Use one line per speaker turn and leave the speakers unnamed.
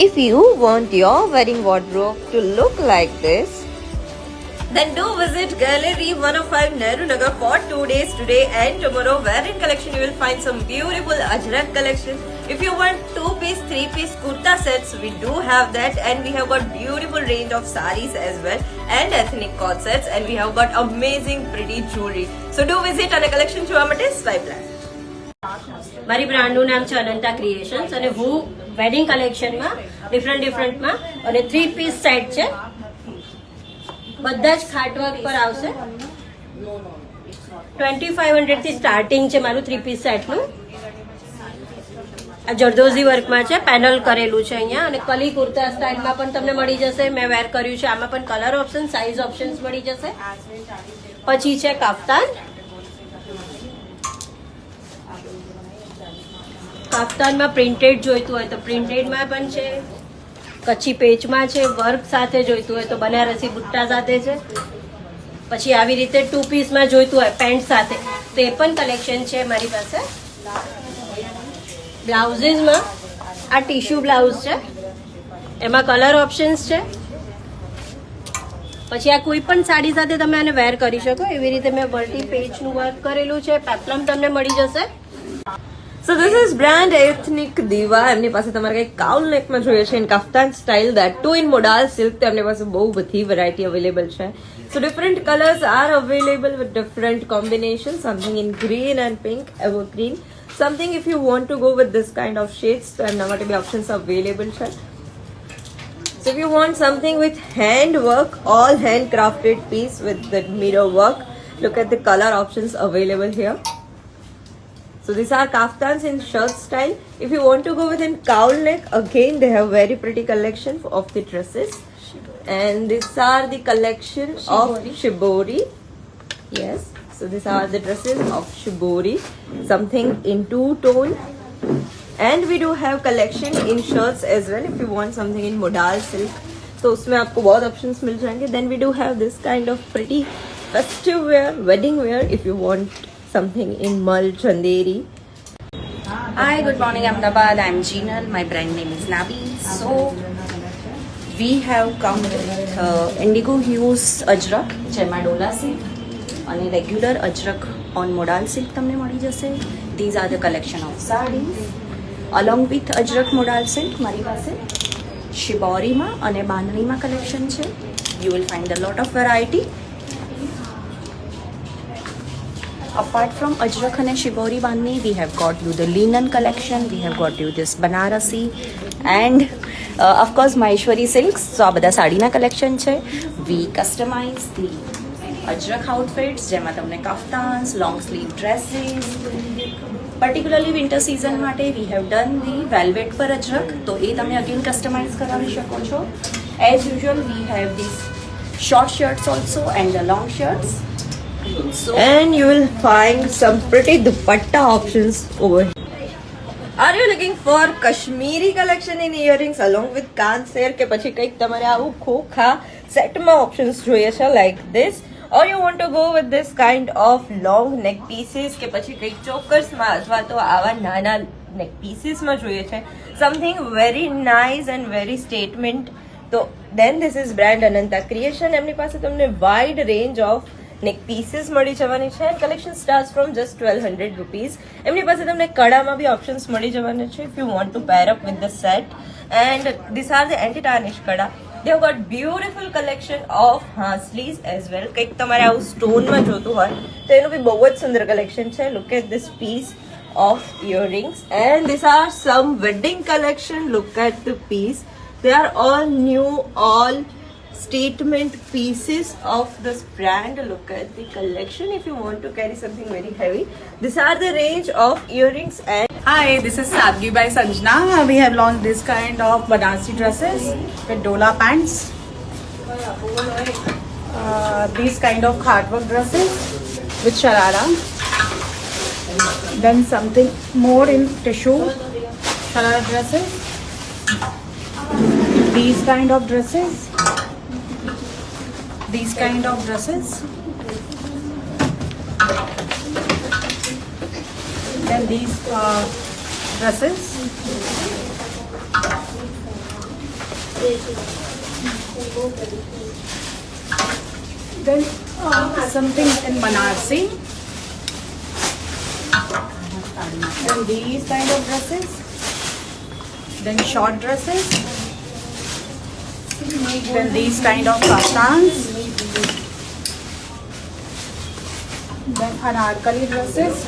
If you want your wedding wardrobe to look like this, then do visit Gallery 105 Nehru Nagar for 2 days today and tomorrow, where in collection you will find some beautiful Ajrak collection. If you want 2-piece, 3-piece kurta sets, we do have that, and we have got beautiful range of saris as well and ethnic court sets, and we have got amazing pretty jewelry. So do visit અને collection જોવા માટે swipe line.
મારી બ્રાન્ડનું નામ છે Ananta creations અને હું wedding કલેક્શનમાં ડિફરન્ટમાં અને 3-piece સેટ છે, બધા જ ખાટવર્ક પર આવશે. 2500 થી સ્ટાર્ટિંગ છે મારું 3-piece સેટનું. આ જરદોઝી વર્કમાં છે, પેનલ કરેલું છે અહીંયા, અને કલી કુર્તા સ્ટાઇલમાં પણ તમને મળી જશે. મેં વેર કર્યું છે, આમાં પણ કલર ઓપ્શન, સાઇઝ ઓપ્શન્સ મળી જશે. પછી છે કાફતાન. કાફતાનમાં પ્રિન્ટેડ જોઈતું હોય તો પ્રિન્ટેડમાં પણ છે, કચ્છી પેચમાં છે, વર્ક સાથે જોઈતું હોય તો બનારસી બુટ્ટા સાથે છે. પછી આવી રીતે 2-pieceમાં જોઈતું હોય પેન્ટ સાથે તો એ પણ કલેક્શન છે મારી પાસે. બ્લાઉઝીસમાં આ ટીશ્યુ બ્લાઉઝ છે, એમાં કલર ઓપ્શન્સ છે. પછી આ કોઈ પણ સાડી સાથે તમે આને વેર કરી શકો. એવી રીતે મેં મલ્ટી પેજનું વર્ક કરેલું છે, પેપ્લમ તમને મળી જશે.
So this is brand Ethnic Diva. એમની પાસે તમારે કઈ કાઉલ નેકમાં જોઈએ છે in kaftan style, that too in modal silk, તો એમની પાસે બહુ બધી વેરાયટી અવેલેબલ છે. So different colors are available with different combinations, something in green and pink, evergreen, something if you want to go with this kind of shades, તો એમના માટે બી options available છે. So if you want something with hand work, all handcrafted piece with the mirror work, look at the color options available here. So these are kaftans in shirt style. If you want to go with a cowl neck, again they have very pretty collection of the dresses. And these are the collection of shibori. Yes, so these are the dresses of shibori, something in two-tone. And we do have collection in shirts as well. If you want something in modal silk, तो उसमें आपको बहुत options मिल जाएंगे. Then we do have this kind of pretty festive wear, wedding wear, if you want something in Mal Chanderi.
Hi, good morning Ahmedabad. I'm Jinal. My brand name is Nabi. So we have come with indigo hues ajrak, જેમાં Dola silk અને regular અજરક on મોડાલ silk તમને મળી જશે. These are the collection of sarees along with અજરક મોડાલ silk. મારી પાસે શિબોરીમાં અને બાંધણીમાં collection છે. You will find a lot of variety. Apart from Ajrak and Shibori Bandhni, we have got you the linen collection, we have got you this Banarasi, and of course Maheshwari silks. So આ બધા સાડીના collection છે. We customize the Ajrak outfits, જેમાં તમને kaftans, long sleeve dresses, particularly winter season માટે we have done the velvet પર Ajrak, તો એ તમે again customize કરાવી શકો છો. As usual, we have these short shirts also and the long shirts. So,
and you will find some pretty dupatta options over here. Are you looking for Kashmiri collection in earrings along with Kanser કે પછી કંઈક તમારે આવું ખોખા સેટમાં options જોઈએ છે like this, or you want to go with this kind of long neck pieces કે પછી કંઈક ચોકર્સમાં અથવા તો આવા નાના neck piecesમાં જોઈએ છે, something very nice and very statement, તો then this is brand Ananta Creation. એમની પાસે તમને wide range of neck pieces મળી જવાની છે. collection starts from just 1200 rupees. એમની પાસે તમને કડામાં બી options મળી જવાના છે if you want to pair up with the set. And these are the anti tarnish Kada. they have got beautiful collection of sleeves as well. કંઈક તમારે આવું સ્ટોનમાં જોતું હોય તો એનું બી બહુ જ સુંદર collection છે. look at this piece of earrings, and these are some wedding collection. look at the piece, they are all new, all statement pieces of this brand. Look at the collection if you want to carry something very heavy. These are the range of earrings. And
Hi, this is Sadgi by Sanjana. We have launched this kind of Banarsi dresses with Dola pants. These kind of hardwork dresses with Sharara. Then something more in tissue Sharara dresses. These kind of dresses. These kind of dresses. Then these dresses. Then something in Banarsi. Then these kind of dresses. Then short dresses. Then these kind of kaftans. Then anarkali dresses.